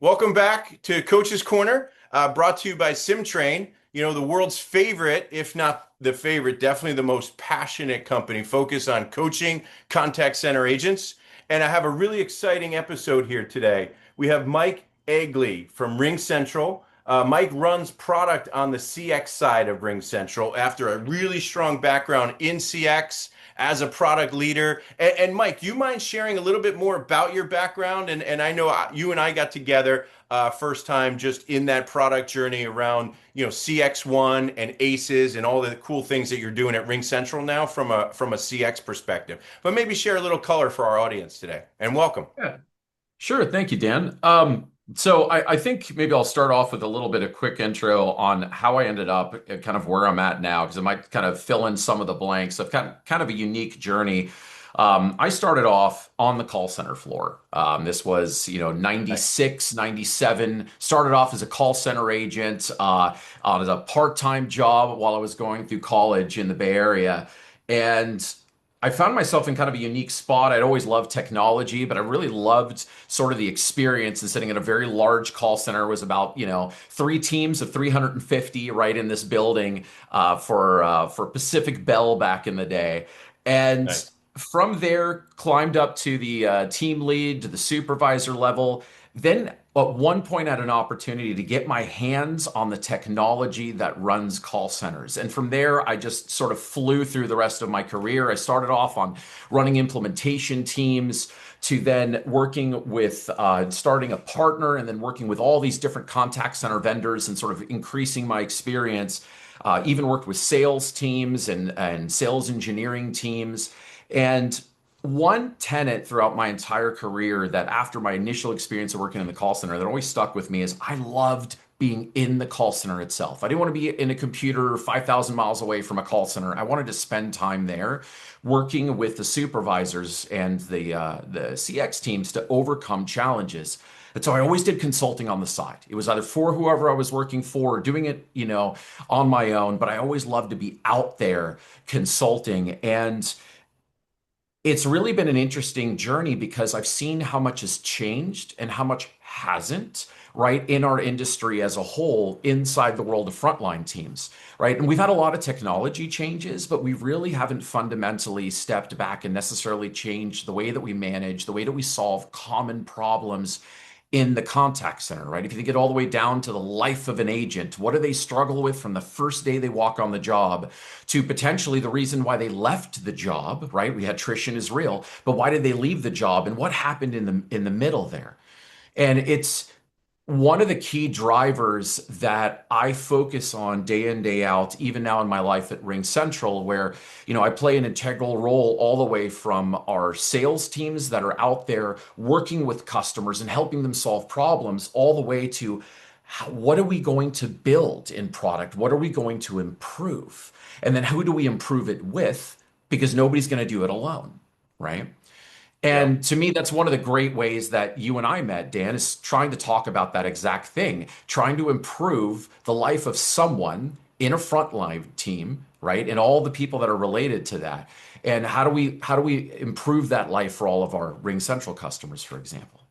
Welcome back to Coach's Corner, brought to you by SimTrain. You know, the world's favorite, if not the favorite, definitely the most passionate company focused on coaching contact center agents. And I have a really exciting episode here today. We have Mike Egli from RingCentral. Mike runs product on the CX side of RingCentral after a really strong background in CX as a product leader. And Mike, you mind sharing a little bit more about your background? And I know you and I got together first time just in that product journey around, CX1 and ACEs and all the cool things that you're doing at RingCentral now from a CX perspective. But maybe share a little color for our audience today. And welcome. Yeah, sure. Thank you, Dan. So I think maybe I'll start off with a little bit of quick intro on how I ended up at kind of where I'm at now, because I might kind of fill in some of the blanks. I've kind of a unique journey. I started off on the call center floor. This was, Nice. 96, 97. Started off as a call center agent, as a part-time job while I was going through college in the Bay Area. And I found myself in kind of a unique spot. I'd always loved technology, but I really loved sort of the experience and sitting in a very large call center. It was about, three teams of 350 right in this building for Pacific Bell back in the day. And Nice. from there, climbed up to the team lead, to the supervisor level. Then at one point, I had an opportunity to get my hands on the technology that runs call centers. And from there, I just sort of flew through the rest of my career. I started off on running implementation teams, to then working with starting a partner, and then working with all these different contact center vendors and sort of increasing my experience. Even worked with sales teams and sales engineering teams. And one tenet throughout my entire career that after my initial experience of working in the call center that always stuck with me is I loved being in the call center itself. I didn't want to be in a computer 5,000 miles away from a call center. I wanted to spend time there working with the supervisors and the CX teams to overcome challenges. And so I always did consulting on the side. It was either for whoever I was working for or doing it, on my own, but I always loved to be out there consulting. And it's really been an interesting journey because I've seen how much has changed and how much hasn't, right, in our industry as a whole inside the world of frontline teams, right? And we've had a lot of technology changes, but we really haven't fundamentally stepped back and necessarily changed the way that we manage, the way that we solve common problems in the contact center, right? If you get all the way down to the life of an agent, what do they struggle with from the first day they walk on the job to potentially the reason why they left the job, right? We had attrition is real, but why did they leave the job and what happened in the middle there? And it's one of the key drivers that I focus on day in, day out, even now in my life at RingCentral, where, I play an integral role all the way from our sales teams that are out there working with customers and helping them solve problems, all the way to what are we going to build in product? What are we going to improve? And then who do we improve it with? Because nobody's going to do it alone, right? Yep. And to me, that's one of the great ways that you and I met, Dan, is trying to talk about that exact thing, trying to improve the life of someone in a frontline team, right? And all the people that are related to that. And how do we improve that life for all of our Ring Central customers, for example?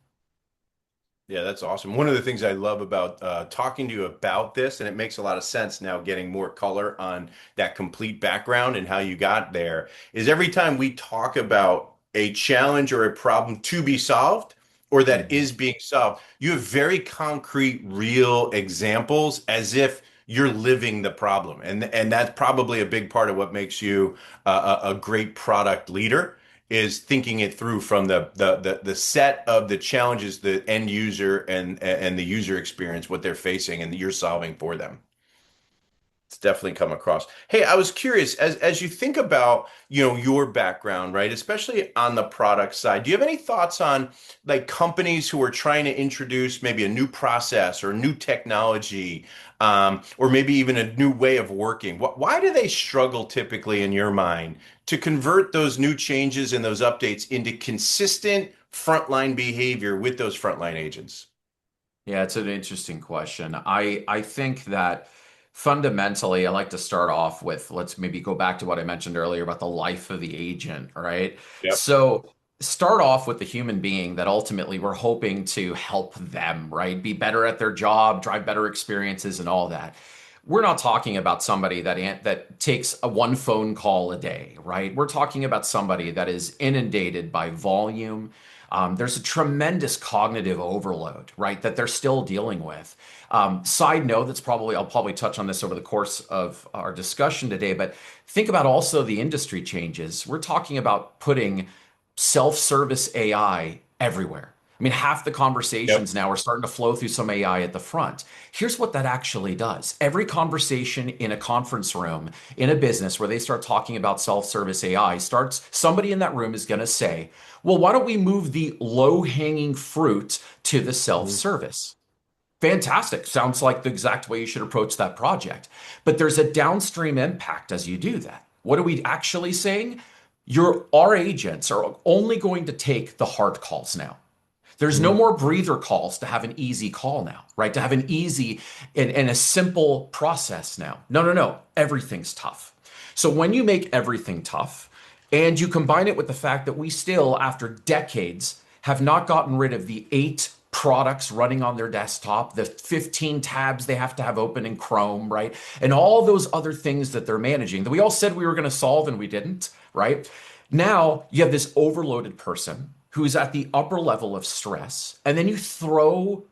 Yeah, that's awesome. One of the things I love about talking to you about this, and it makes a lot of sense now getting more color on that complete background and how you got there, is every time we talk about a challenge or a problem to be solved or that Mhm. is being solved, you have very concrete, real examples as if you're living the problem. And that's probably a big part of what makes you a great product leader is thinking it through from the set of the challenges the end user and the user experience, what they're facing, and you're solving for them. It's definitely come across. Hey, I was curious, as you think about, your background, right? Especially on the product side, do you have any thoughts on like companies who are trying to introduce maybe a new process or new technology, or maybe even a new way of working? Why do they struggle typically in your mind to convert those new changes and those updates into consistent frontline behavior with those frontline agents? Yeah, it's an interesting question. I think that fundamentally, I like to start off with let's maybe go back to what I mentioned earlier about the life of the agent, right? Yep. So start off with the human being that ultimately we're hoping to help them, right? Be better at their job, drive better experiences and all that. We're not talking about somebody that takes a one phone call a day, right? We're talking about somebody that is inundated by volume. There's a tremendous cognitive overload, right, that they're still dealing with. Side note, I'll probably touch on this over the course of our discussion today, but think about also the industry changes. We're talking about putting self-service AI everywhere. I mean, half the Yep. conversations now are starting to flow through some AI at the front. Here's what that actually does. Every conversation in a conference room, in a business where they start talking about self-service AI, somebody in that room is going to say, well, why don't we move the low-hanging fruit to the Mhm. self-service? Fantastic. Sounds like the exact way you should approach that project. But there's a downstream impact as you do that. What are we actually saying? Our agents are only going to take the hard calls now. There's no Mhm. more breather calls to have an easy call now, right? To have an easy and a simple process now. No, no, no. Everything's tough. So when you make everything tough and you combine it with the fact that we still, after decades, have not gotten rid of the 8 products running on their desktop, the 15 tabs they have to have open in Chrome, right? And all those other things that they're managing that we all said we were going to solve and we didn't, right? Now you have this overloaded person who's at the upper level of stress, and then you throw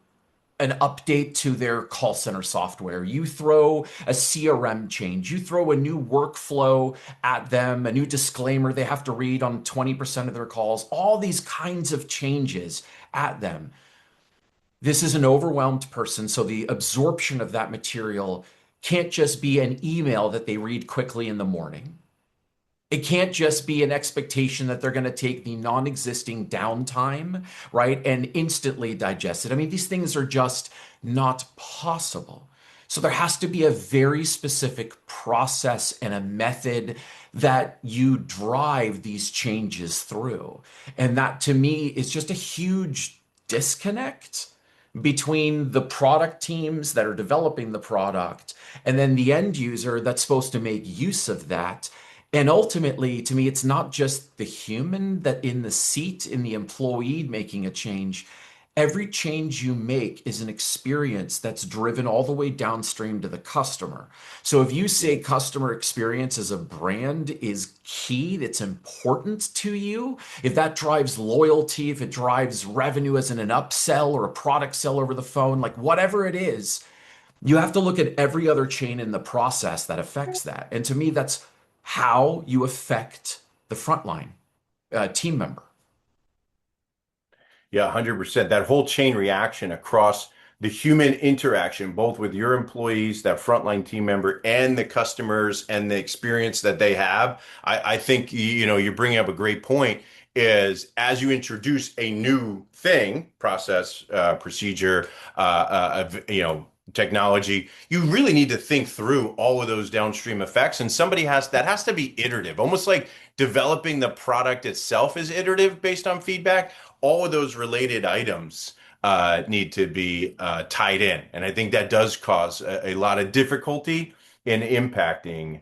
an update to their call center software, you throw a CRM change, you throw a new workflow at them, a new disclaimer they have to read on 20% of their calls, all these kinds of changes at them. This is an overwhelmed person, so the absorption of that material can't just be an email that they read quickly in the morning. It can't just be an expectation that they're going to take the non-existing downtime, right, and instantly digest it. I mean, these things are just not possible. So there has to be a very specific process and a method that you drive these changes through. And that to me is just a huge disconnect between the product teams that are developing the product and then the end user that's supposed to make use of that. And ultimately, to me, it's not just the human that in the seat, in the employee making a change. Every change you make is an experience that's driven all the way downstream to the customer. So if you Yeah. say customer experience as a brand is key, that's important to you, if that drives loyalty, if it drives revenue as in an upsell or a product sell over the phone, like whatever it is, you have to look at every other chain in the process that affects that. And to me, that's how you affect the frontline team member. Yeah, 100%. That whole chain reaction across the human interaction, both with your employees, that frontline team member, and the customers and the experience that they have. I think you're bringing up a great point. Is as you introduce a new thing, process, procedure, technology, you really need to think through all of those downstream effects. And that has to be iterative, almost like developing the product itself is iterative based on feedback. All of those related items need to be tied in. And I think that does cause a lot of difficulty in impacting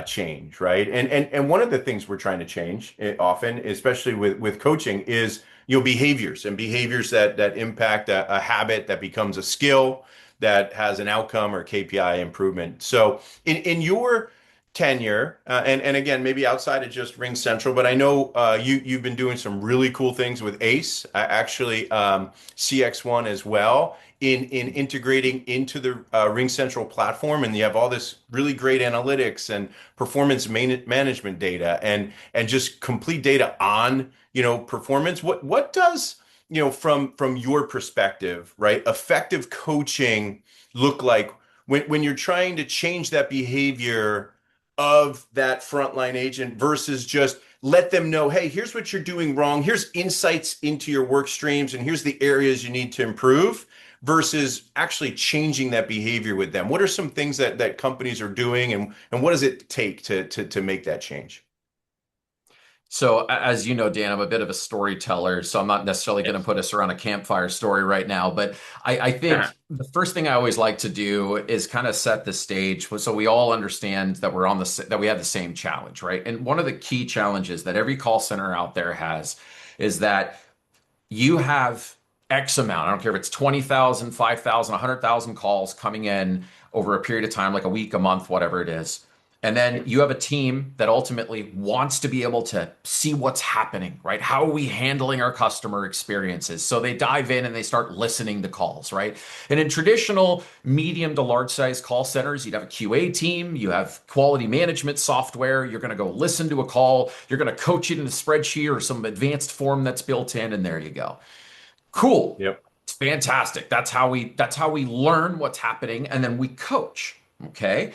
change, right? And one of the things we're trying to change often, especially with coaching, is behaviors and behaviors that impact a habit that becomes a skill that has an outcome or KPI improvement. So in your tenure, and again, maybe outside of just RingCentral, but I know you've been doing some really cool things with ACE, actually CX1 as well, in integrating into the RingCentral platform, and you have all this really great analytics and performance management data, and just complete data on performance. What does from your perspective, right, effective coaching look like when you're trying to change that behavior of that frontline agent versus just let them know, hey, here's what you're doing wrong. Here's insights into your work streams, and here's the areas you need to improve versus actually changing that behavior with them. What are some things that companies are doing, and what does it take to make that change? So, as you know, Dan, I'm a bit of a storyteller, so I'm not necessarily going to Yes. put us around a campfire story right now. But I think the first thing I always like to do is kind of set the stage so we all understand that that we have the same challenge, right? And one of the key challenges that every call center out there has is that you have X amount. I don't care if it's 20,000, 5,000, 100,000 calls coming in over a period of time, like a week, a month, whatever it is. And then you have a team that ultimately wants to be able to see what's happening, right? How are we handling our customer experiences? So they dive in and they start listening to calls, right? And in traditional medium to large size call centers, you'd have a QA team, you have quality management software, you're going to go listen to a call, you're going to coach it in a spreadsheet or some advanced form that's built in, and there you go. Cool. Yep. It's fantastic. That's how we learn what's happening and then we coach. Okay?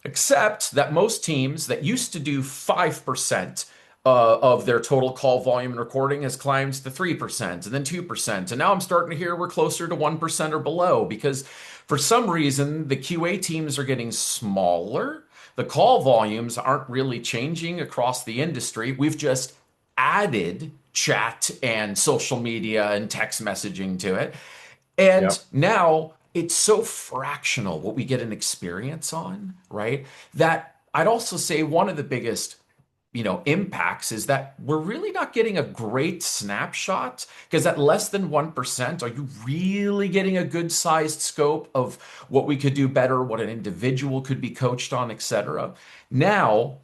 Except that most teams that used to do 5% of their total call volume and recording has climbed to 3% and then 2%. And now I'm starting to hear we're closer to 1% or below because for some reason the QA teams are getting smaller. The call volumes aren't really changing across the industry. We've just added chat and social media and text messaging to it. And Yep. now it's so fractional what we get an experience on, right? That I'd also say one of the biggest, impacts is that we're really not getting a great snapshot because at less than 1%, are you really getting a good sized scope of what we could do better, what an individual could be coached on, et cetera? Now,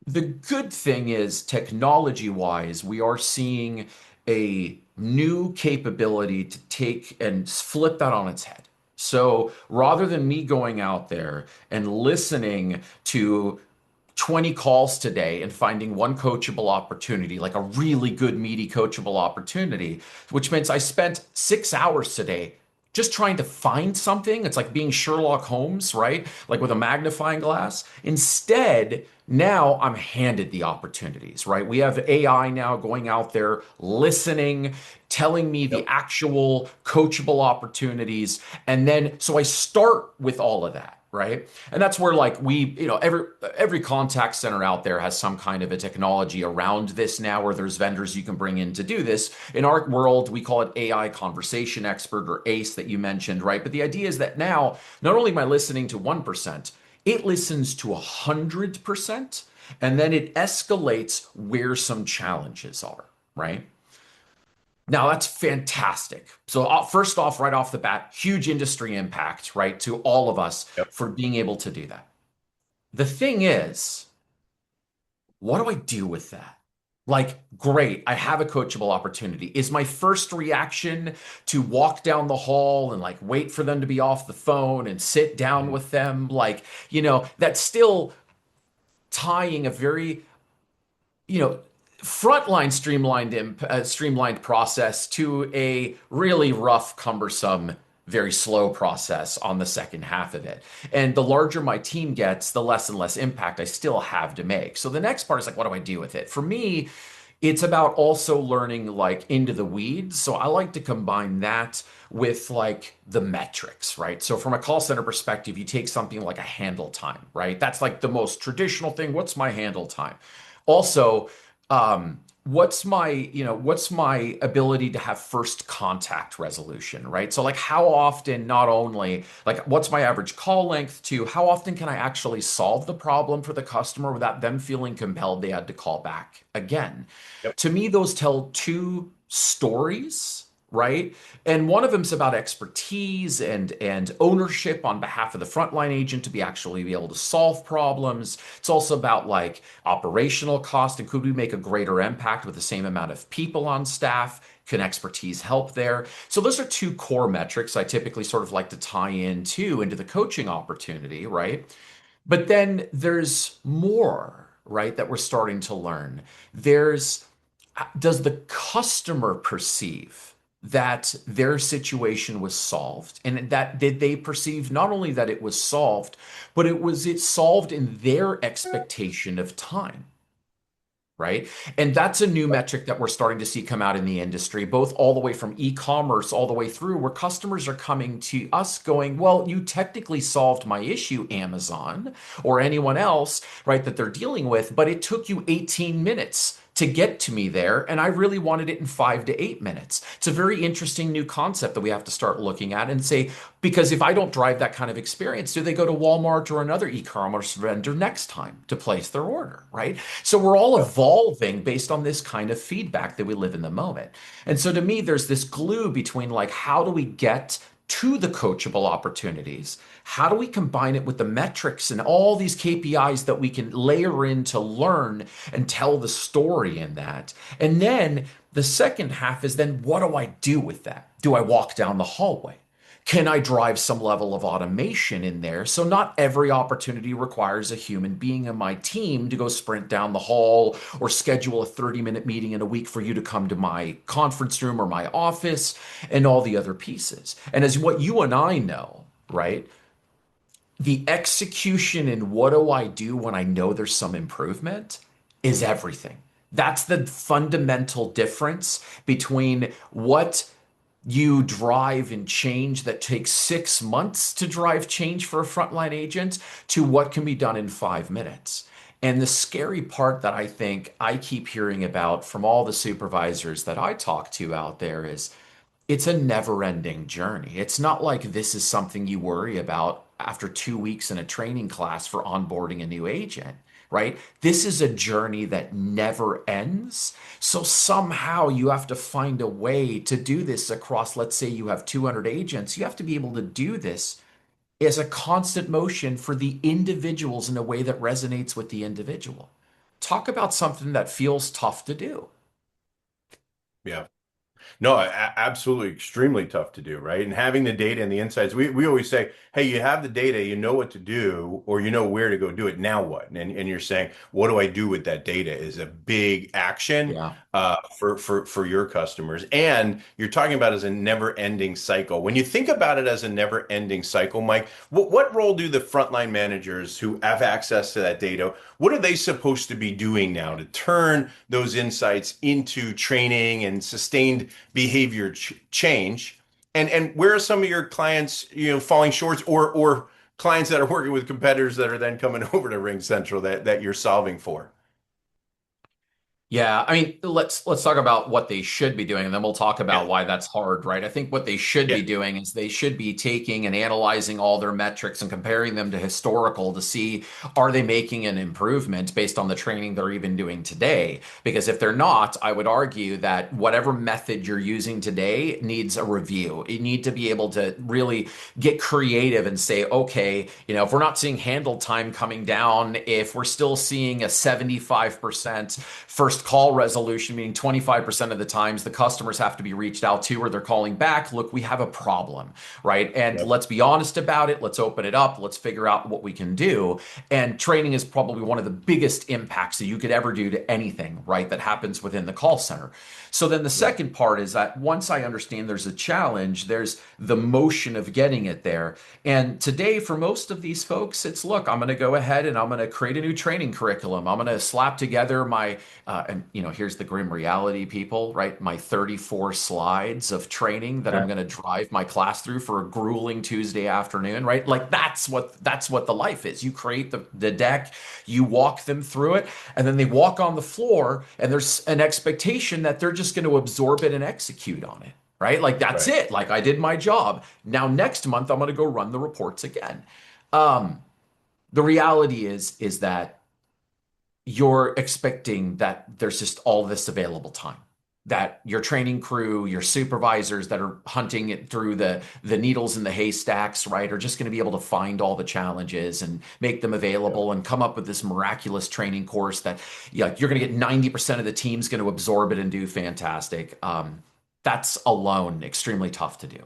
the good thing is, technology wise, we are seeing a new capability to take and flip that on its head. So rather than me going out there and listening to 20 calls today and finding one coachable opportunity, like a really good, meaty, coachable opportunity, which means I spent 6 hours today just trying to find something. It's like being Sherlock Holmes, right? Like with a magnifying glass. Instead, now I'm handed the opportunities, right? We have AI now going out there, listening, telling me the Yep. actual coachable opportunities. And then, so I start with all of that. Right. And that's where like every contact center out there has some kind of a technology around this now where there's vendors you can bring in to do this. In our world, we call it AI conversation expert or ACE that you mentioned, right? But the idea is that now not only am I listening to 1%, it listens to 100%, and then it escalates where some challenges are, right? Now that's fantastic. So first off, right off the bat, huge industry impact, right, to all of us Yep. for being able to do that. The thing is, what do I do with that? Like, great, I have a coachable opportunity. Is my first reaction to walk down the hall and like wait for them to be off the phone and sit down Mhm. with them? Like, that's still tying a very you know, frontline streamlined process to a really rough, cumbersome, very slow process on the second half of it. And the larger my team gets, the less and less impact I still have to make. So the next part is like, what do I do with it? For me, it's about also learning like into the weeds. So I like to combine that with like the metrics, right? So from a call center perspective, you take something like a handle time, right? That's like the most traditional thing. What's my handle time? Also, what's my ability to have first contact resolution, right? So like how often, not only like what's my average call length to how often can I actually solve the problem for the customer without them feeling compelled they had to call back again? Yep. To me, those tell two stories, right? And one of them's about expertise and ownership on behalf of the frontline agent to be able to solve problems. It's also about like operational cost and could we make a greater impact with the same amount of people on staff? Can expertise help there? So those are two core metrics I typically sort of like to tie into the coaching opportunity, right? But then there's more, right, that we're starting to learn. There's does the customer perceive that their situation was solved and that did they perceive not only that it was solved, but it solved in their expectation of time? right? And that's a new metric that we're starting to see come out in the industry, both all the way from e-commerce all the way through, where customers are coming to us going, well, you technically solved my issue, Amazon or anyone else, right, that they're dealing with, but it took you 18 minutes to get to me there, and I really wanted it in 5 to 8 minutes. It's a very interesting new concept that we have to start looking at and say, because if I don't drive that kind of experience, do they go to Walmart or another e-commerce vendor next time to place their order, right? So we're all evolving based on this kind of feedback that we live in the moment. And so to me, there's this glue between like, how do we get to the coachable opportunities? How do we combine it with the metrics and all these KPIs that we can layer in to learn and tell the story in that? And then the second half is then what do I do with that? Do I walk down the hallway? Can I drive some level of automation in there? So not every opportunity requires a human being in my team to go sprint down the hall or schedule a 30-minute meeting in a week for you to come to my conference room or my office and all the other pieces. And as what you and I know, right? The execution and what do I do when I know there's some improvement is everything. That's the fundamental difference between what you drive and change that takes 6 months to drive change for a frontline agent to what can be done in 5 minutes. And the scary part that I think I keep hearing about from all the supervisors that I talk to out there is it's a never-ending journey. It's not like this is something you worry about after 2 weeks in a training class for onboarding a new agent, right? This is a journey that never ends. So somehow you have to find a way to do this across, let's say you have 200 agents. You have to be able to do this as a constant motion for the individuals in a way that resonates with the individual. Talk about something that feels tough to do. Yeah. No, absolutely, extremely tough to do, right? And having the data and the insights, we always say, hey, you have the data, you know what to do, or you know where to go do it. Now what? And you're saying, what do I do with that data? Is a big action Yeah. for your customers. And you're talking about as a never-ending cycle. When you think about it as a never-ending cycle, Mike, what role do the frontline managers who have access to that data, what are they supposed to be doing now to turn those insights into training and sustained behavior change? And where are some of your clients, falling short, or clients that are working with competitors that are then coming over to RingCentral that you're solving for? Yeah, I mean, let's talk about what they should be doing, and then we'll talk about Yeah. why that's hard, right? I think what they should Yeah. be doing is they should be taking and analyzing all their metrics and comparing them to historical to see are they making an improvement based on the training they're even doing today? Because if they're not, I would argue that whatever method you're using today needs a review. You need to be able to really get creative and say, okay, if we're not seeing handle time coming down, if we're still seeing a 75% first call resolution, meaning 25% of the times the customers have to be reached out to or they're calling back, look, we have a problem, right? And Yep. let's be honest about it. Let's open it up. Let's figure out what we can do. And training is probably one of the biggest impacts that you could ever do to anything, right? That happens within the call center. So then the Yep. second part is that once I understand there's a challenge, there's the motion of getting it there. And today, for most of these folks, it's look, I'm going to go ahead and I'm going to create a new training curriculum. I'm going to slap together my and here's the grim reality, people, right? My 34 slides of training that I'm Yeah. going to drive my class through for a grueling Tuesday afternoon, right? Like that's what the life is. You create the deck, you walk them through it, and then they walk on the floor, and there's an expectation that they're just going to absorb it and execute on it. Right? Like that's Right. it. Like I did my job. Now next month I'm going to go run the reports again. Um, the reality is that you're expecting that there's just all this available time, that your training crew, your supervisors that are hunting it through the needles in the haystacks, right, are just going to be able to find all the challenges and make them Yep. available and come up with this miraculous training course that, yeah, you're going to get 90% of the team's going to absorb it and do fantastic. That's alone extremely tough to do.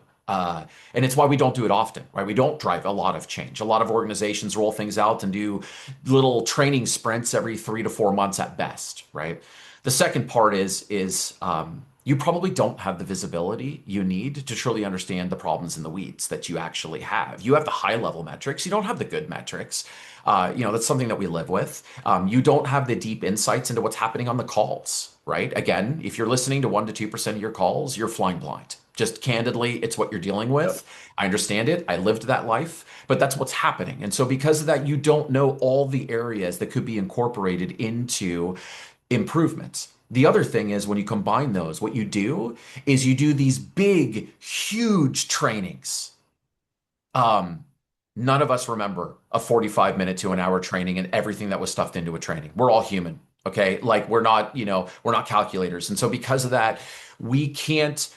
And it's why we don't do it often, right? We don't drive a lot of change. A lot of organizations roll things out and do little training sprints every 3 to 4 months at best, right? The second part is you probably don't have the visibility you need to truly understand the problems in the weeds that you actually have. You have the high level metrics, you don't have the good metrics. That's something that we live with. You don't have the deep insights into what's happening on the calls, right? Again, if you're listening to 1% to 2% of your calls, you're flying blind. Just candidly, it's what you're dealing Yep. with. I understand it. I lived that life, but that's what's happening. And so, because of that, you don't know all the areas that could be incorporated into improvements. The other thing is when you combine those, what you do is you do these big, huge trainings. Um, None of us remember a 45-minute to an hour training and everything that was stuffed into a training. We're all human, okay? Like we're not calculators. And so because of that, we can't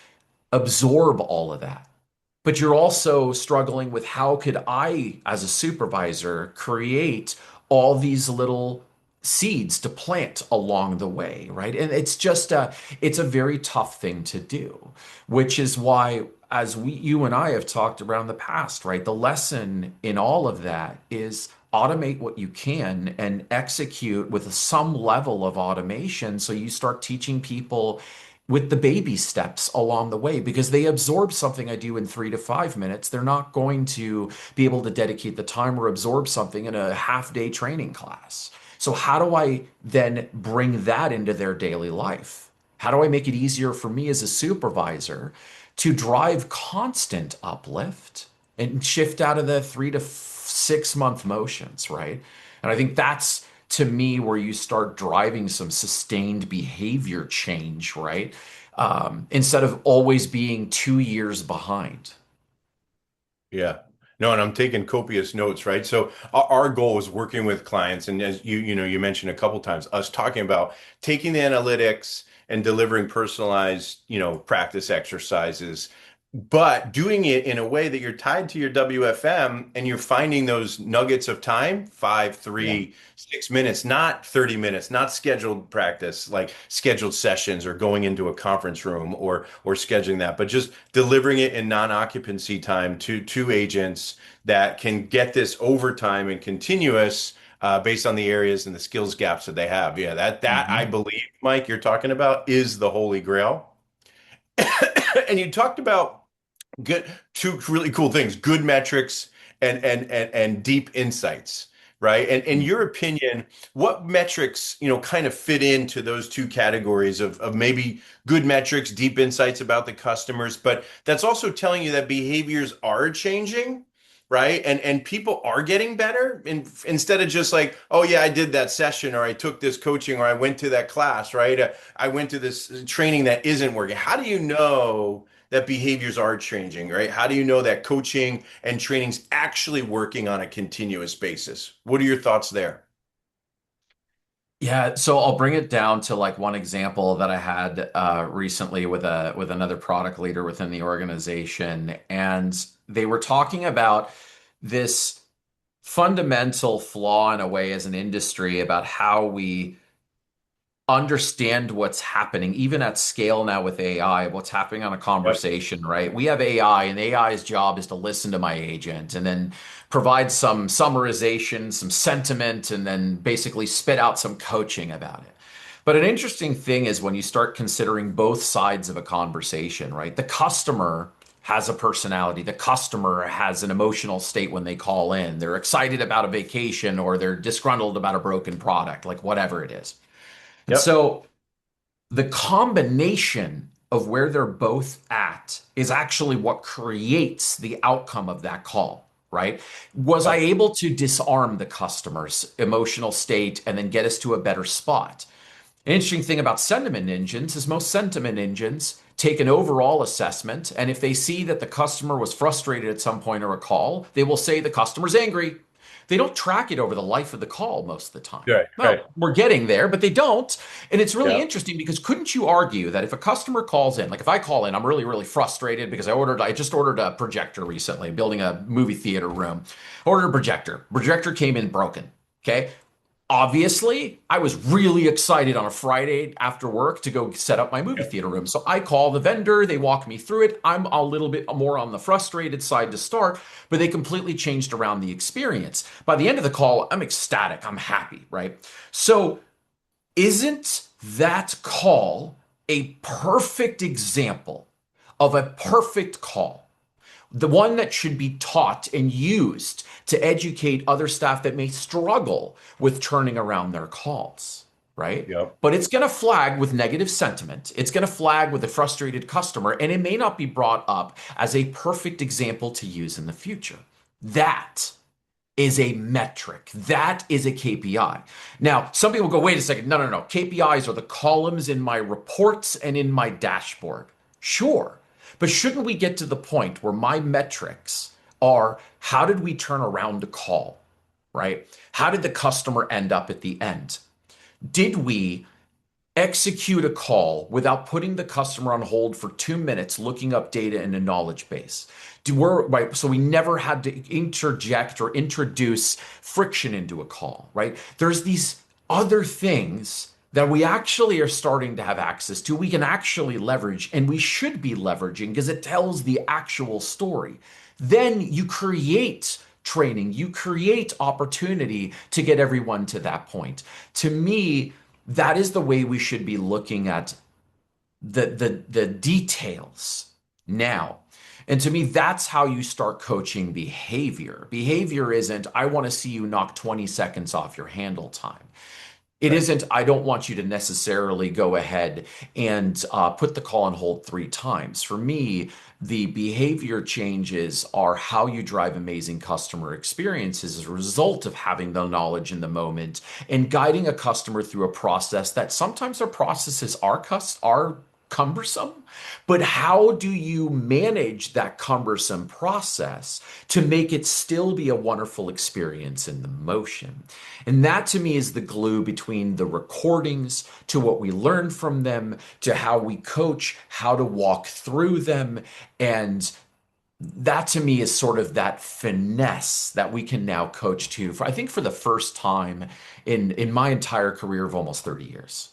absorb all of that. But you're also struggling with how could I, as a supervisor, create all these little seeds to plant along the way, right? And it's a very tough thing to do, which is why, as you and I have talked around the past, right? The lesson in all of that is automate what you can and execute with some level of automation. So you start teaching people with the baby steps along the way because they absorb something I do in 3 to 5 minutes. They're not going to be able to dedicate the time or absorb something in a half-day training class. So, how do I then bring that into their daily life? How do I make it easier for me as a supervisor to drive constant uplift and shift out of the 3 to 6 month motions, right? And I think that's to me where you start driving some sustained behavior change, right? Instead of always being 2 years behind. Yeah. No, and I'm taking copious notes, right? So our goal is working with clients, and as you mentioned a couple times, us talking about taking the analytics and delivering personalized, practice exercises, but doing it in a way that you're tied to your WFM and you're finding those nuggets of time, five, Yeah. 3, 6 minutes, not 30 minutes, not scheduled practice, like scheduled sessions or going into a conference room or scheduling that, but just delivering it in non-occupancy time to agents that can get this overtime and continuous based on the areas and the skills gaps that they have. Yeah, that I Mhm. believe, Mike, you're talking about is the holy grail. And you talked about good two really cool things: good metrics and deep insights, right? And in your opinion, what metrics kind of fit into those two categories of maybe good metrics, deep insights about the customers, but that's also telling you that behaviors are changing, right? And people are getting better, instead of just like, oh yeah, I did that session, or I took this coaching, or I went to that class, right? I went to this training that isn't working. How do you know that behaviors are changing, right? How do you know that coaching and training's actually working on a continuous basis? What are your thoughts there? Yeah, so I'll bring it down to like one example that I had recently with another product leader within the organization, and they were talking about this fundamental flaw in a way as an industry about how we understand what's happening, even at scale now with AI, what's happening on a Yep. conversation, right? We have AI, and AI's job is to listen to my agent and then provide some summarization, some sentiment, and then basically spit out some coaching about it. But an interesting thing is when you start considering both sides of a conversation, right? The customer has a personality. The customer has an emotional state when they call in. They're excited about a vacation or they're disgruntled about a broken product, like whatever it is. And Yep. so the combination of where they're both at is actually what creates the outcome of that call, right? Was I Yep. able to disarm the customer's emotional state and then get us to a better spot? An interesting thing about sentiment engines is most sentiment engines take an overall assessment, and if they see that the customer was frustrated at some point or a call, they will say the customer's angry. They don't track it over the life of the call most of the time. Right. Right. Well, we're getting there, but they don't. And it's really Yep. interesting because couldn't you argue that if a customer calls in, like if I call in, I'm really, really frustrated because I just ordered a projector recently, building a movie theater room. Ordered a projector. Projector came in broken. Okay. Obviously, I was really excited on a Friday after work to go set up my movie Yep. theater room. So I call the vendor, they walk me through it. I'm a little bit more on the frustrated side to start, but they completely changed around the experience. By the end of the call, I'm ecstatic, I'm happy, right? So isn't that call a perfect example of a perfect call, the one that should be taught and used to educate other staff that may struggle with turning around their calls, right? Yep. But it's going to flag with negative sentiment. It's going to flag with a frustrated customer, and it may not be brought up as a perfect example to use in the future. That is a metric. That is a KPI. Now, some people go, wait a second. No, no, no. KPIs are the columns in my reports and in my dashboard. Sure. But shouldn't we get to the point where my metrics are how did we turn around a call, right? How did the customer end up at the end? Did we execute a call without putting the customer on hold for 2 minutes looking up data in a knowledge base? Right, so we never had to interject or introduce friction into a call, right? There's these other things that we actually are starting to have access to, we can actually leverage, and we should be leveraging because it tells the actual story. Then you create training, you create opportunity to get everyone to that point. To me, that is the way we should be looking at the details now. And to me, that's how you start coaching behavior. Behavior isn't, I want to see you knock 20 seconds off your handle time. It Right. isn't, I don't want you to necessarily go ahead and put the call on hold 3 times. For me, the behavior changes are how you drive amazing customer experiences as a result of having the knowledge in the moment and guiding a customer through a process that sometimes our processes are cumbersome, but how do you manage that cumbersome process to make it still be a wonderful experience in the motion? And that to me is the glue between the recordings to what we learn from them to how we coach, how to walk through them. And that to me is sort of that finesse that we can now coach to for, I think, for the first time in my entire career of almost 30 years.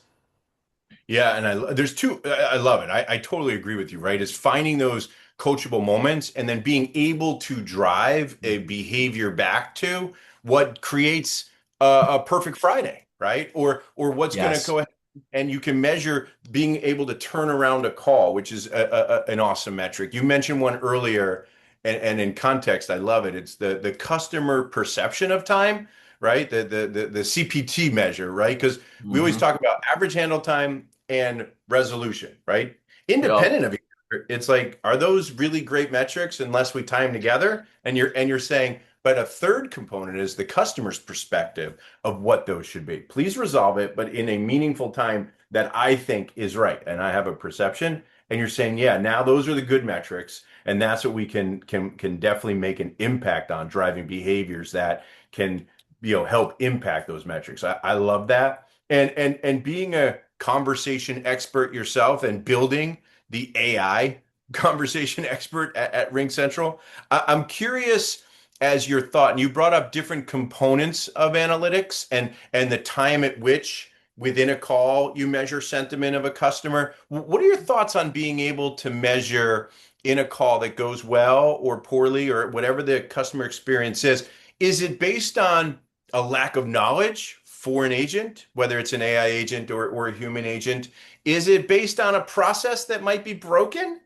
Yeah, and there's two. I love it. I totally agree with you. Right, is finding those coachable moments and then being able to drive a behavior back to what creates a perfect Friday, right? Or what's going to Yes. go ahead and you can measure being able to turn around a call, which is an awesome metric. You mentioned one earlier, and in context, I love it. It's the customer perception of time, right? The CPT measure, right? Because we always Hmm. talk about average handle time and resolution, right? Yep. Independent of each other, it's like, are those really great metrics unless we tie them together? And you're saying, but a third component is the customer's perspective of what those should be. Please resolve it, but in a meaningful time that I think is right. And I have a perception. And you're saying, yeah, now those are the good metrics. And that's what we can definitely make an impact on driving behaviors that can, help impact those metrics. I love that. And being a conversation expert yourself and building the AI conversation expert at RingCentral, I'm curious as your thought, and you brought up different components of analytics and the time at which within a call you measure sentiment of a customer. What are your thoughts on being able to measure in a call that goes well or poorly or whatever the customer experience is? Is it based on a lack of knowledge for an agent, whether it's an AI agent or a human agent? Is it based on a process that might be broken?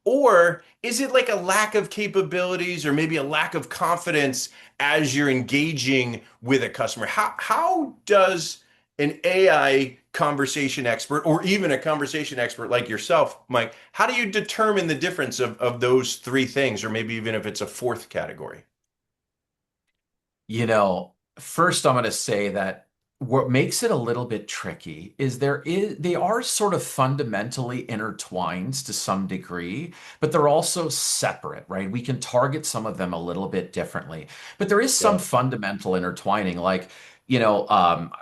Or is it like a lack of capabilities or maybe a lack of confidence as you're engaging with a customer? How does an AI conversation expert or even a conversation expert like yourself, Mike, how do you determine the difference of those three things, or maybe even if it's a fourth category? First I'm going to say that what makes it a little bit tricky is they are sort of fundamentally intertwined to some degree, but they're also separate, right? We can target some of them a little bit differently, but there is some Yeah. fundamental intertwining. Like, you know, um,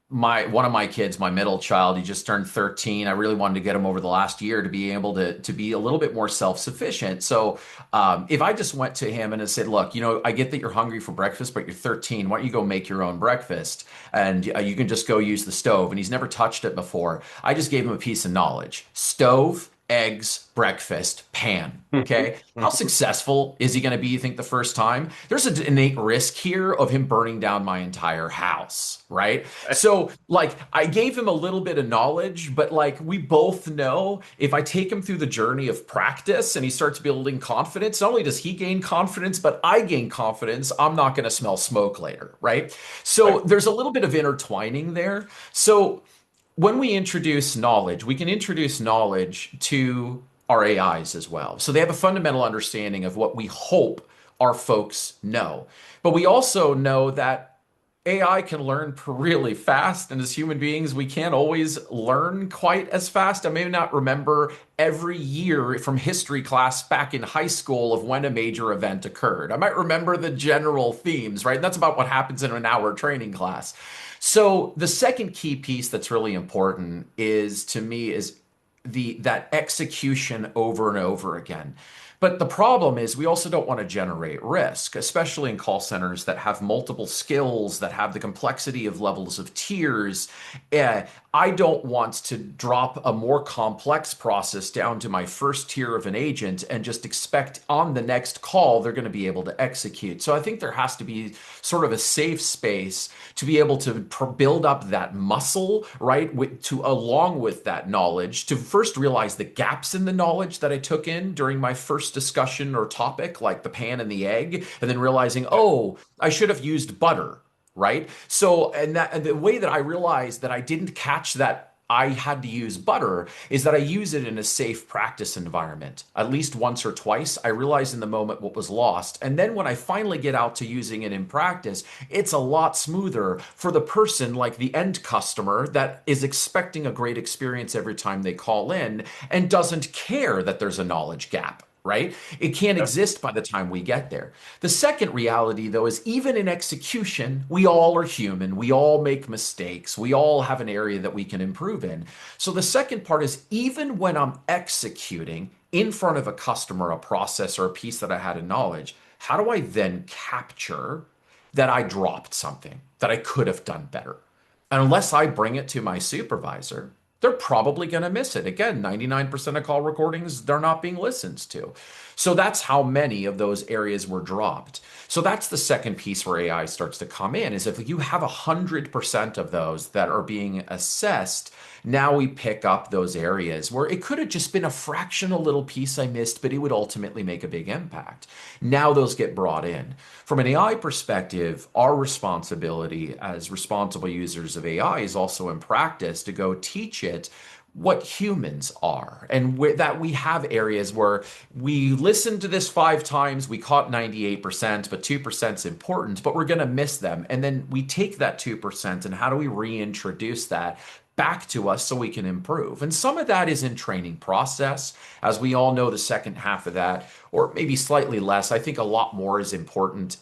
my one of my kids, my middle child, he just turned 13. I really wanted to get him over the last year to be able to be a little bit more self-sufficient. So if I just went to him and I said, look, I get that you're hungry for breakfast, but you're 13. Why don't you go make your own breakfast? And you can just go use the stove. And he's never touched it before. I just gave him a piece of knowledge. Stove, eggs, breakfast, pan. Okay. How successful is he going to be, you think, the first time? There's an innate risk here of him burning down my entire house, right? So, like, I gave him a little bit of knowledge, but like, we both know if I take him through the journey of practice and he starts building confidence, not only does he gain confidence, but I gain confidence, I'm not going to smell smoke later, right? So, Right. there's a little bit of intertwining there. So, when we introduce knowledge, we can introduce knowledge to our AIs as well. So they have a fundamental understanding of what we hope our folks know. But we also know that AI can learn really fast. And as human beings, we can't always learn quite as fast. I may not remember every year from history class back in high school of when a major event occurred. I might remember the general themes, right? And that's about what happens in an hour training class. So the second key piece that's really important is to me is the that execution over and over again. But the problem is we also don't want to generate risk, especially in call centers that have multiple skills, that have the complexity of levels of tiers. I don't want to drop a more complex process down to my first tier of an agent and just expect on the next call they're going to be able to execute. So I think there has to be sort of a safe space to be able to build up that muscle, right? To along with that knowledge, to first realize the gaps in the knowledge that I took in during my first discussion or topic, like the pan and the egg, and then realizing, oh, I should have used butter, right? So, and the way that I realized that I didn't catch that I had to use butter is that I use it in a safe practice environment. At least once or twice, I realized in the moment what was lost. And then when I finally get out to using it in practice, it's a lot smoother for the person, like the end customer, that is expecting a great experience every time they call in and doesn't care that there's a knowledge gap. Right? It can't Yep. exist by the time we get there. The second reality, though, is even in execution, we all are human. We all make mistakes. We all have an area that we can improve in. So the second part is even when I'm executing in front of a customer, a process, or a piece that I had in knowledge, how do I then capture that I dropped something that I could have done better? And unless I bring it to my supervisor, they're probably going to miss it. Again, 99% of call recordings, they're not being listened to. So that's how many of those areas were dropped. So that's the second piece where AI starts to come in is if you have 100% of those that are being assessed, now we pick up those areas where it could have just been a fractional little piece I missed, but it would ultimately make a big impact. Now those get brought in. From an AI perspective, our responsibility as responsible users of AI is also in practice to go teach it what humans are and that we have areas where we listened to this 5 times, we caught 98%, but 2% is important, but we're going to miss them. And then we take that 2% and how do we reintroduce that back to us so we can improve? And some of that is in training process. As we all know, the second half of that, or maybe slightly less, I think a lot more is important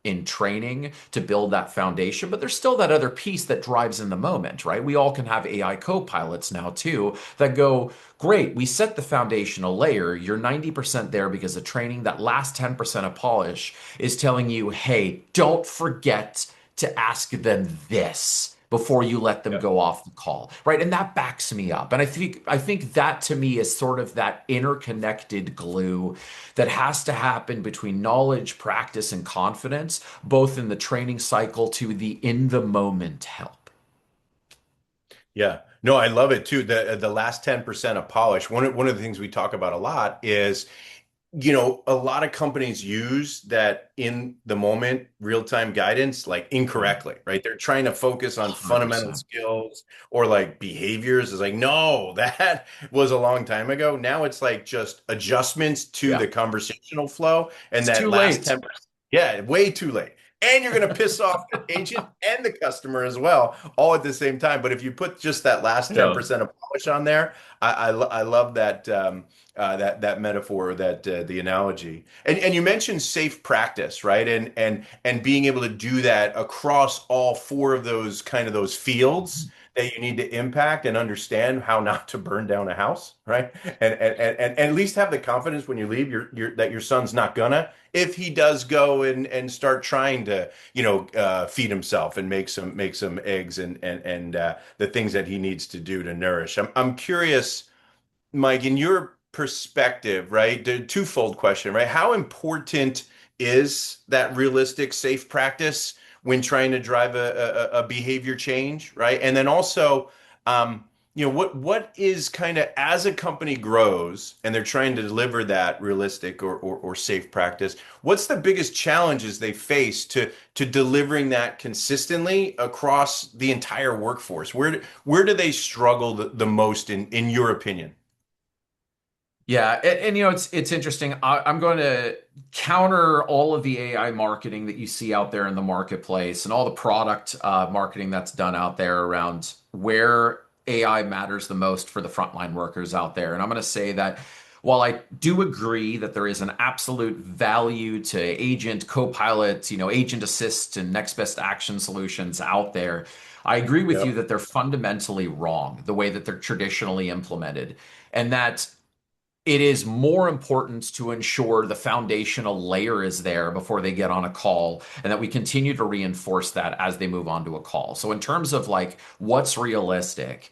in training to build that foundation, but there's still that other piece that drives in the moment, right? We all can have AI co-pilots now too that go, great, we set the foundational layer. You're 90% there because of training. That last 10% of polish is telling you, hey, don't forget to ask them this before you let them Yep. go off the call, right? And that backs me up. And I think that to me is sort of that interconnected glue that has to happen between knowledge, practice, and confidence, both in the training cycle to the in the moment help. Yeah. No, I love it too. The last 10% of polish. One of the things we talk about a lot is a lot of companies use that in the moment real-time guidance like incorrectly, right? They're trying to focus on fundamental 100%. skills or like behaviors. It's like, no, that was a long time ago. Now it's like just adjustments to Yeah. the conversational flow and It's that too last late. 10%. Yeah, way too late. And you're going to piss off your agent and the customer as well, all at the same time. But if you put just that last Yeah. 10% of polish on there, I love that that metaphor, that the analogy. And you mentioned safe practice, right? And being able to do that across all four of those kind of those fields that you need to impact and understand how not to burn down a house, right? And at least have the confidence when you leave that your son's not gonna, if he does go and start trying to, feed himself and make some eggs and the things that he needs to do to nourish. I'm curious Mike, in your perspective, right, the twofold question, right? How important is that realistic, safe practice when trying to drive a behavior change, right? And then also, what is kind of as a company grows and they're trying to deliver that realistic or safe practice, what's the biggest challenges they face to delivering that consistently across the entire workforce? Where do they struggle the most in your opinion? Yeah, and, it's interesting. I'm going to counter all of the AI marketing that you see out there in the marketplace and all the product marketing that's done out there around where AI matters the most for the frontline workers out there. And I'm going to say that while I do agree that there is an absolute value to agent, co-pilot, agent assist and next best action solutions out there, I agree with you Yep. that they're fundamentally wrong the way that they're traditionally implemented. And that it is more important to ensure the foundational layer is there before they get on a call and that we continue to reinforce that as they move on to a call. So in terms of like what's realistic,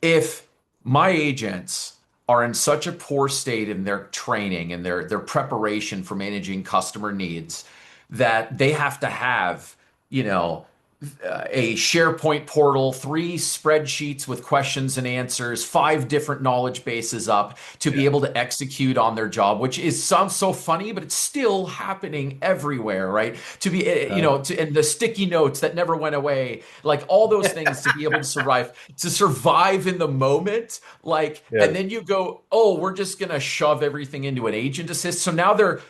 if my agents are in such a poor state in their training and their preparation for managing customer needs that they have to have, you know, a SharePoint portal, three spreadsheets with questions and answers, five different knowledge bases up to be Yeah. able to execute on their job, which is sounds so funny, but it's still happening everywhere, right? To be, and the sticky notes that never went away, like all those things to be able to survive in the moment, like, and Yes. then you go, oh, we're just gonna shove everything into an agent assist. So now they're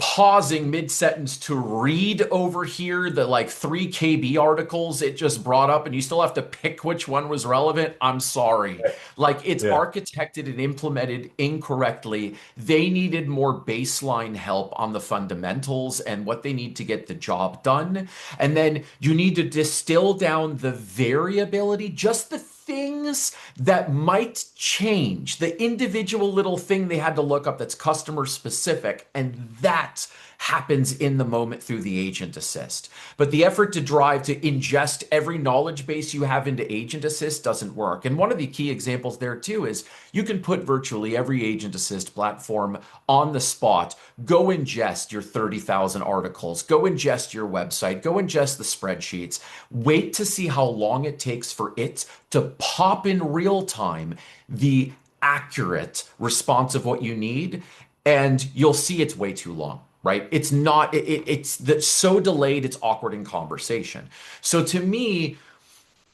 pausing mid-sentence to read over here the like 3 KB articles it just brought up and you still have to pick which one was relevant. I'm sorry. Like it's Yeah. architected and implemented incorrectly. They needed more baseline help on the fundamentals and what they need to get the job done. And then you need to distill down the variability, just the things that might change, the individual little thing they had to look up that's customer specific, and that happens in the moment through the agent assist. But the effort to drive to ingest every knowledge base you have into agent assist doesn't work. And one of the key examples there too is you can put virtually every agent assist platform on the spot. Go ingest your 30,000 articles, go ingest your website, go ingest the spreadsheets. Wait to see how long it takes for it to pop in real time the accurate response of what you need, and you'll see it's way too long. Right? It's not, it's that's so delayed, it's awkward in conversation. So to me,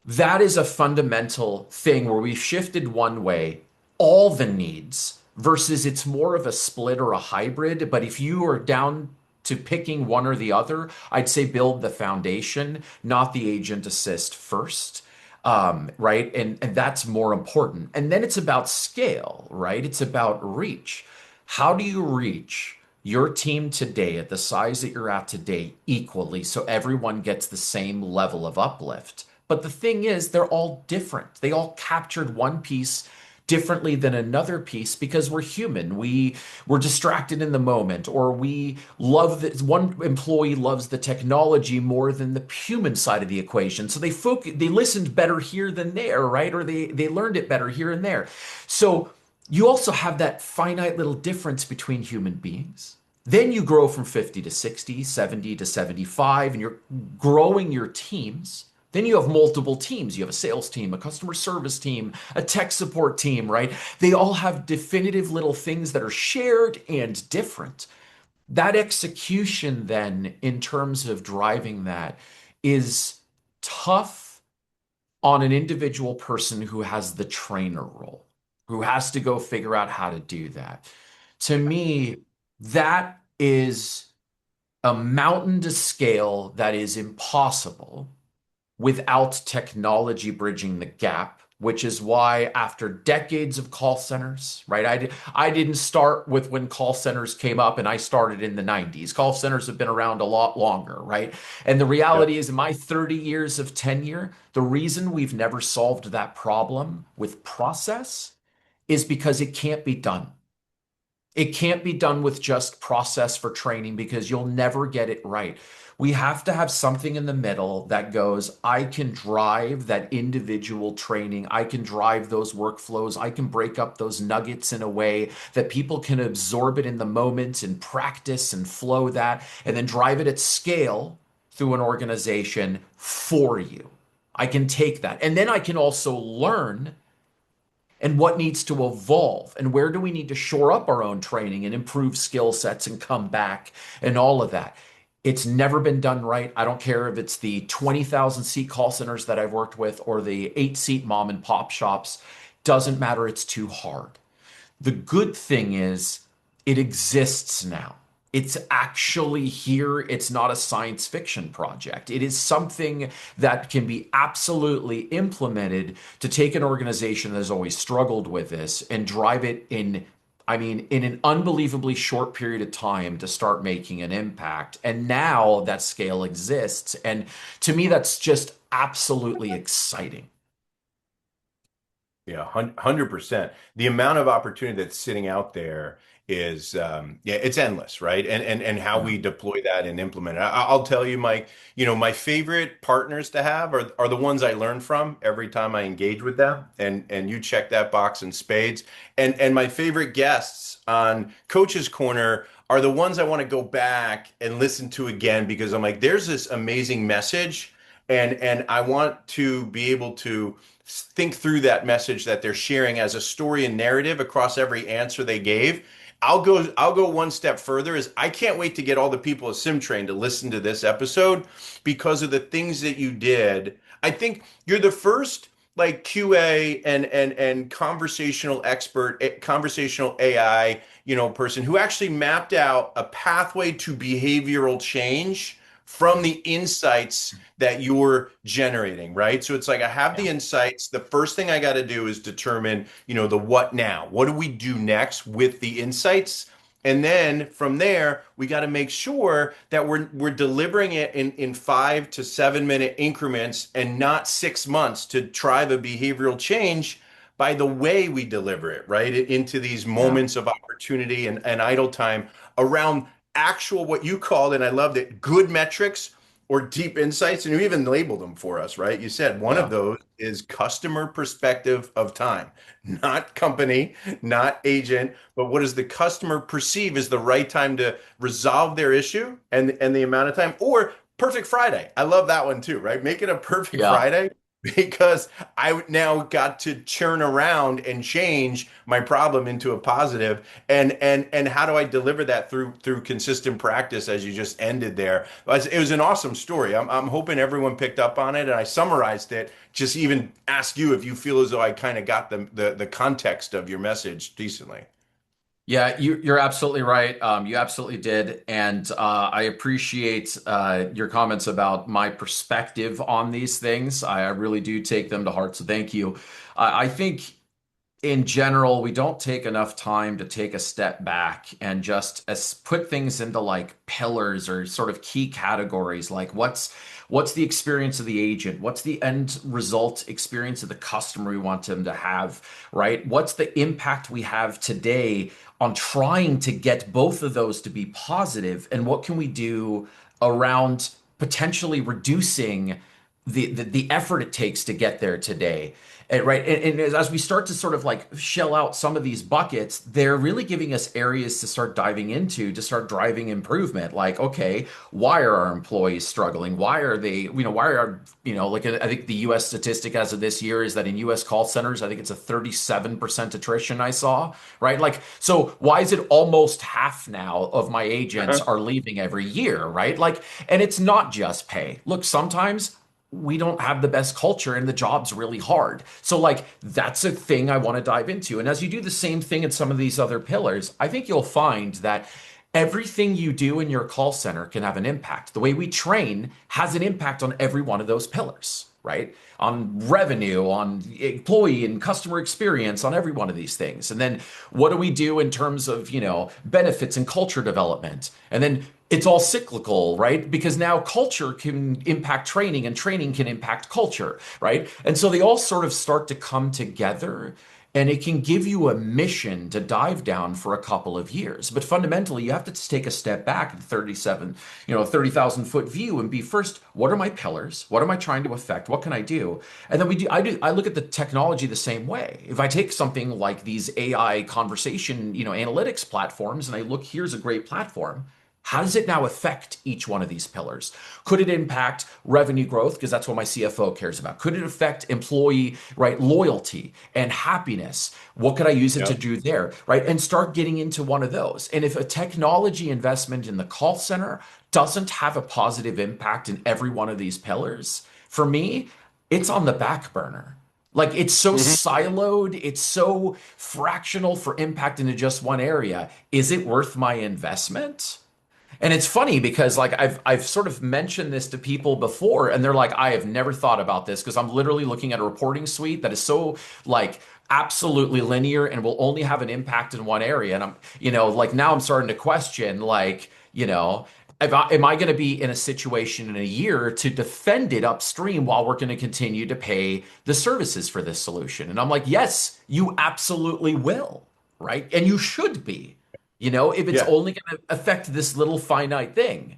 that is a fundamental thing where we've shifted one way, all the needs, versus it's more of a split or a hybrid. But if you are down to picking one or the other, I'd say build the foundation, not the agent assist first. Right. And that's more important. And then it's about scale, right? It's about reach. How do you reach your team today at the size that you're at today equally so everyone gets the same level of uplift? But the thing is, they're all different. They all captured one piece differently than another piece because we're human. We're distracted in the moment, or we love that one employee loves the technology more than the human side of the equation. So they listened better here than there, right? Or they learned it better here and there. So you also have that finite little difference between human beings. Then you grow from 50 to 60, 70 to 75, and you're growing your teams. Then you have multiple teams. You have a sales team, a customer service team, a tech support team, right? They all have definitive little things that are shared and different. That execution, then, in terms of driving that, is tough on an individual person who has the trainer role, who has to go figure out how to do that. To me, that is a mountain to scale that is impossible without technology bridging the gap, which is why after decades of call centers, right? I didn't start with when call centers came up and I started in the 90s. Call centers have been around a lot longer, right? And the Yep. reality is in my 30 years of tenure, the reason we've never solved that problem with process is because it can't be done. It can't be done with just process for training because you'll never get it right. We have to have something in the middle that goes, I can drive that individual training. I can drive those workflows. I can break up those nuggets in a way that people can absorb it in the moment and practice and flow that, and then drive it at scale through an organization for you. I can take that. And then I can also learn and what needs to evolve and where do we need to shore up our own training and improve skill sets and come back and all of that. It's never been done right. I don't care if it's the 20,000 seat call centers that I've worked with or the 8-seat mom and pop shops. Doesn't matter. It's too hard. The good thing is it exists now. It's actually here. It's not a science fiction project. It is something that can be absolutely implemented to take an organization that has always struggled with this and drive it in, I mean, in an unbelievably short period of time to start making an impact. And now that scale exists. And to me, that's just absolutely exciting. Yeah, 100%. The amount of opportunity that's sitting out there is, yeah, it's endless, right? And how Yeah. we deploy that and implement it. I'll tell you, Mike, my favorite partners to have are the ones I learn from every time I engage with them. And you check that box in spades. And my favorite guests on Coach's Corner are the ones I want to go back and listen to again because I'm like, there's this amazing message, and I want to be able to think through that message that they're sharing as a story and narrative across every answer they gave. I'll go one step further is I can't wait to get all the people at SimTrain to listen to this episode because of the things that you did. I think you're the first like QA and conversational expert, conversational AI, person who actually mapped out a pathway to behavioral change from the insights that you're generating, right? So it's like I have the Yeah. insights. The first thing I got to do is determine, the what now. What do we do next with the insights? And then from there, we got to make sure that we're delivering it in 5 to 7 minute increments and not 6 months to drive a behavioral change by the way we deliver it, right? Into these Yeah. moments of opportunity and idle time around actual what you called, and I loved it, good metrics or deep insights, and you even labeled them for us, right? You said one of Yeah. those is customer perspective of time, not company, not agent, but what does the customer perceive is the right time to resolve their issue and the amount of time, or perfect Friday. I love that one too, right? Make it a perfect Yeah. Friday because I now got to churn around and change my problem into a positive. And how do I deliver that through consistent practice as you just ended there? It was an awesome story. I'm hoping everyone picked up on it, and I summarized it. Just even ask you if you feel as though I kind of got the context of your message decently. Yeah, you're absolutely right. You absolutely did. And I appreciate your comments about my perspective on these things. I really do take them to heart. So thank you. I think in general, we don't take enough time to take a step back and just put things into like pillars or sort of key categories. Like what's the experience of the agent? What's the end result experience of the customer we want them to have, right? What's the impact we have today on trying to get both of those to be positive? And what can we do around potentially reducing the effort it takes to get there today? Right. And as we start to sort of like shell out some of these buckets, they're really giving us areas to start diving into to start driving improvement. Like, okay, why are our employees struggling? Why are they, why are, like I think the US statistic as of this year is that in US call centers, I think it's a 37% attrition I saw, right? Like, so why is it almost half now of my agents Uh-huh. are leaving every year, right? Like, and it's not just pay. Look, sometimes we don't have the best culture and the job's really hard. So like that's a thing I want to dive into. And as you do the same thing in some of these other pillars, I think you'll find that everything you do in your call center can have an impact. The way we train has an impact on every one of those pillars, right? On revenue, on employee and customer experience, on every one of these things. And then what do we do in terms of, benefits and culture development? And then it's all cyclical, right? Because now culture can impact training and training can impact culture, right? And so they all sort of start to come together. and it can give you a mission to dive down for a couple of years. But fundamentally, you have to take a step back at 30,000 foot view and be first, what are my pillars? What am I trying to affect? What can I do? And then I look at the technology the same way. If I take something like these AI conversation, analytics platforms, and I look, here's a great platform. How does it now affect each one of these pillars? Could it impact revenue growth? Because that's what my CFO cares about. Could it affect employee, right, loyalty and happiness? What could I use it to Yep. do there, right? And start getting into one of those. And if a technology investment in the call center doesn't have a positive impact in every one of these pillars, for me, it's on the back burner. Like it's so Mhm. siloed, it's so fractional for impact into just one area. Is it worth my investment? And it's funny because like I've sort of mentioned this to people before and they're like, I have never thought about this because I'm literally looking at a reporting suite that is so like absolutely linear and will only have an impact in one area. And like now I'm starting to question like, am I going to be in a situation in a year to defend it upstream while we're going to continue to pay the services for this solution? And I'm like, yes, you absolutely will, right? And you should be if it's Yeah. only going to affect this little finite thing.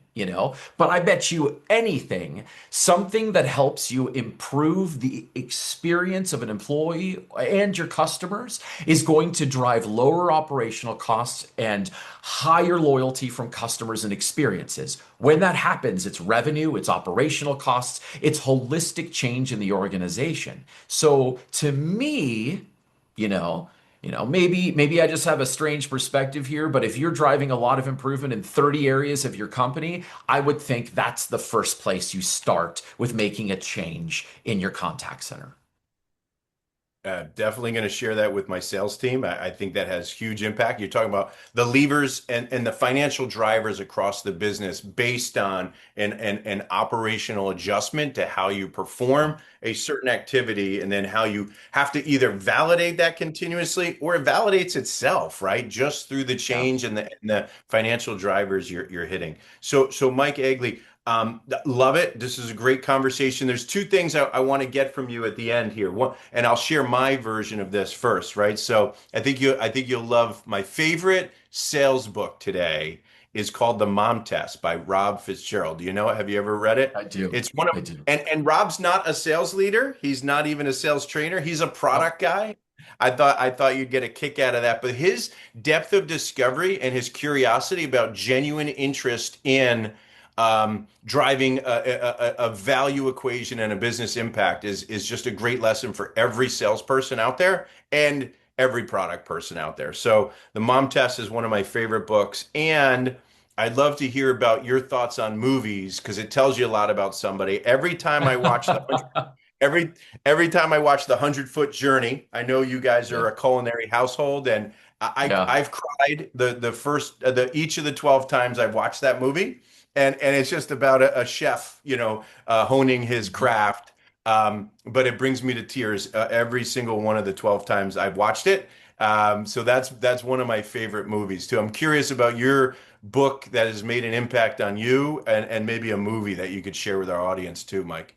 But I bet you anything, something that helps you improve the experience of an employee and your customers is going to drive lower operational costs and higher loyalty from customers and experiences. When that happens, it's revenue, it's operational costs, it's holistic change in the organization. So to me, you know, maybe I just have a strange perspective here, but if you're driving a lot of improvement in 30 areas of your company, I would think that's the first place you start with making a change in your contact center. Definitely going to share that with my sales team. I think that has huge impact. You're talking about the levers and the financial drivers across the business based on an operational adjustment to how you perform a certain activity, and then how you have to either validate that continuously or it validates itself, right? Just through the Yeah. change and the financial drivers you're hitting. So Mike Egli, love it. This is a great conversation. There's two things I want to get from you at the end here. One, and I'll share my version of this first, right? So I think you'll love my favorite sales book today is called The Mom Test by Rob Fitzgerald. Do you know it? Have you ever read it? I do. It's one of I do. and Rob's not a sales leader. He's not even a sales trainer. He's a Yep. product guy. I thought you'd get a kick out of that. But his depth of discovery and his curiosity about genuine interest in driving a value equation and a business impact is just a great lesson for every salesperson out there and every product person out there. So the Mom Test is one of my favorite books, and I'd love to hear about your thoughts on movies because it tells you a lot about somebody. Every every time I watch the 100 Foot Journey, I know you guys Yeah. are a culinary household, and Yeah. I've cried the first the each of the 12 times I've watched that movie, and it's just about a chef, honing his Mhm. craft. But it brings me to tears every single one of the 12 times I've watched it. So that's one of my favorite movies too. I'm curious about your book that has made an impact on you, and maybe a movie that you could share with our audience too, Mike.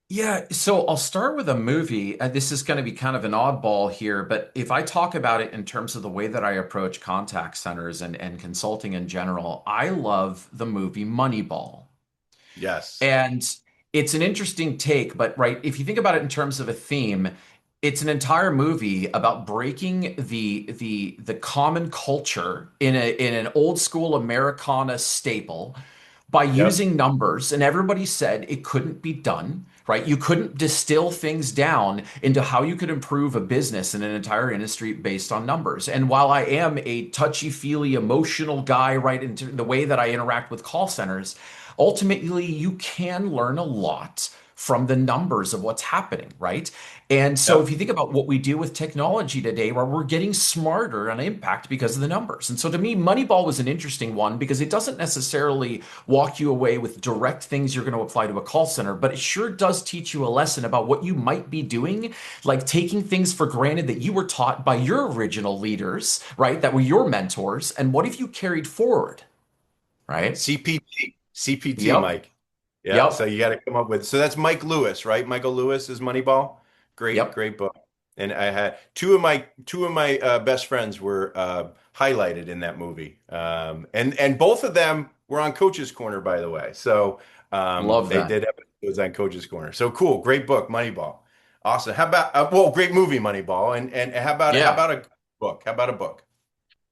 Yeah, so I'll start with a movie. This is going to be kind of an oddball here, but if I talk about it in terms of the way that I approach contact centers and consulting in general, I love the movie Moneyball. Yes. And it's an interesting take, but right, if you think about it in terms of a theme, it's an entire movie about breaking the common culture in an old school Americana staple by Yep. using numbers. And everybody said it couldn't be done, right? You couldn't distill things down into how you could improve a business and an entire industry based on numbers. And while I am a touchy-feely emotional guy, right, into the way that I interact with call centers, ultimately you can learn a lot from the numbers of what's happening, right? And so if Yep. you think about what we do with technology today, where we're getting smarter on impact because of the numbers. And so to me, Moneyball was an interesting one because it doesn't necessarily walk you away with direct things you're going to apply to a call center, but it sure does teach you a lesson about what you might be doing, like taking things for granted that you were taught by your original leaders, right? That were your mentors. And what if you carried forward, right? CPT, Yep. Mike. Yeah, so Yep. you got to come up with. So that's Mike Lewis, right? Michael Lewis is Moneyball. Great, Yep. great book. and I had two of my best friends were highlighted in that movie, and both of them were on Coach's Corner, by the way. So Love they that. did episodes on Coach's Corner. So cool, great book, Moneyball. Awesome. How about great movie, Moneyball, and how Yeah. about a book? How about a book?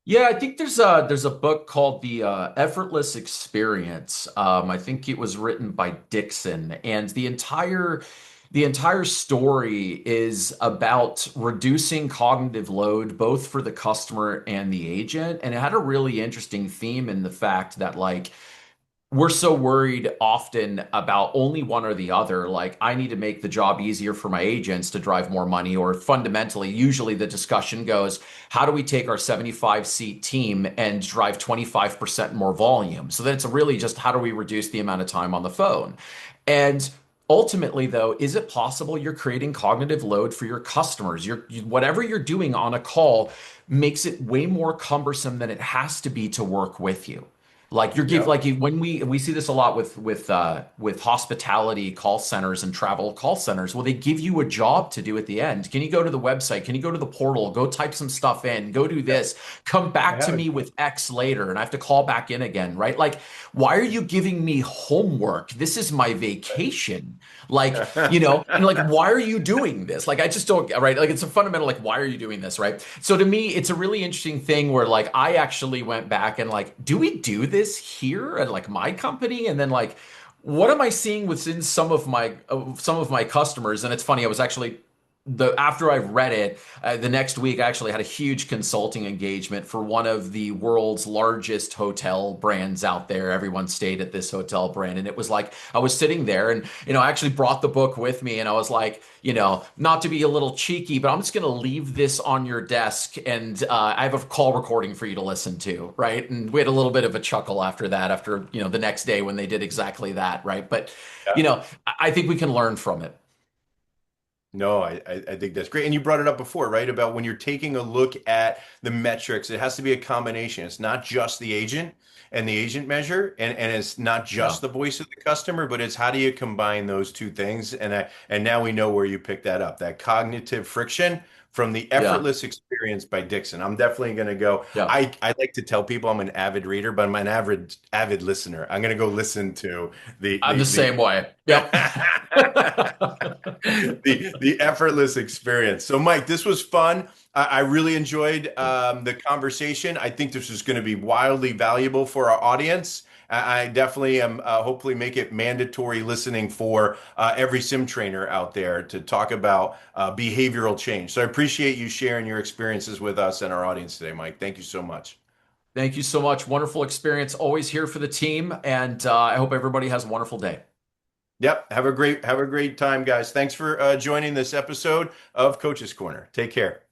Yeah, I think there's a book called The Effortless Experience. I think it was written by Dixon, and the entire story is about reducing cognitive load both for the customer and the agent. And it had a really interesting theme in the fact that like we're so worried often about only one or the other. Like, I need to make the job easier for my agents to drive more money, or fundamentally, usually the discussion goes, how do we take our 75-seat team and drive 25% more volume? So then it's really just how do we reduce the amount of time on the phone? And ultimately, though, is it possible you're creating cognitive load for your customers? Whatever you're doing on a call makes it way more cumbersome than it has to be to work with you. Like Yep. when we see this a lot with hospitality call centers and travel call centers. Well, they give you a job to do at the end. Can you go to the website? Can you go to the portal? Go type some stuff in. Go do Yep. this. Come I back to have it. me with X later, and I have to call back in again, right? Like, why are you giving me homework? This is my vacation. Like, and like, why are you doing this? Like, I just don't, right? Like, it's a fundamental, like, why are you doing this, right? So to me, it's a really interesting thing where like I actually went back and like, do we do this here at like my company? And then like, what am I seeing within some of my customers? And it's funny, I was actually the after I read it, the next week I actually had a huge consulting engagement for one of the world's largest hotel brands out there. Everyone stayed at this hotel brand, and it was like I was sitting there, and I actually brought the book with me, and I was like, not to be a little cheeky, but I'm just going to leave this on your desk, and I have a call recording for you to listen to, right? And we had a little bit of a chuckle after that, after the next day when they did exactly that, right? But I think we can learn from it. No, I think that's great. And you brought it up before, right? About when you're taking a look at the metrics, it has to be a combination. It's not just the agent and the agent measure, and it's not Yeah, just the voice of the customer, but it's how do you combine those two things? And now we know where you picked that up, that cognitive friction from the yeah, effortless experience by Dixon. I'm definitely going to go. yeah. I like to tell people I'm an avid reader, but I'm an avid listener. I'm going to go listen to the I'm the the same way. Yep. the the effortless experience. So, Mike, this was fun. I really enjoyed the conversation. I think this is going to be wildly valuable for our audience. I definitely am. Hopefully, make it mandatory listening for every sim trainer out there to talk about behavioral change. So, I appreciate you sharing your experiences with us and our audience today, Mike. Thank you so much. Thank you so much. Wonderful experience. Always here for the team. And I hope everybody has a wonderful day. Yep. Have a great time, guys. Thanks for joining this episode of Coach's Corner. Take care.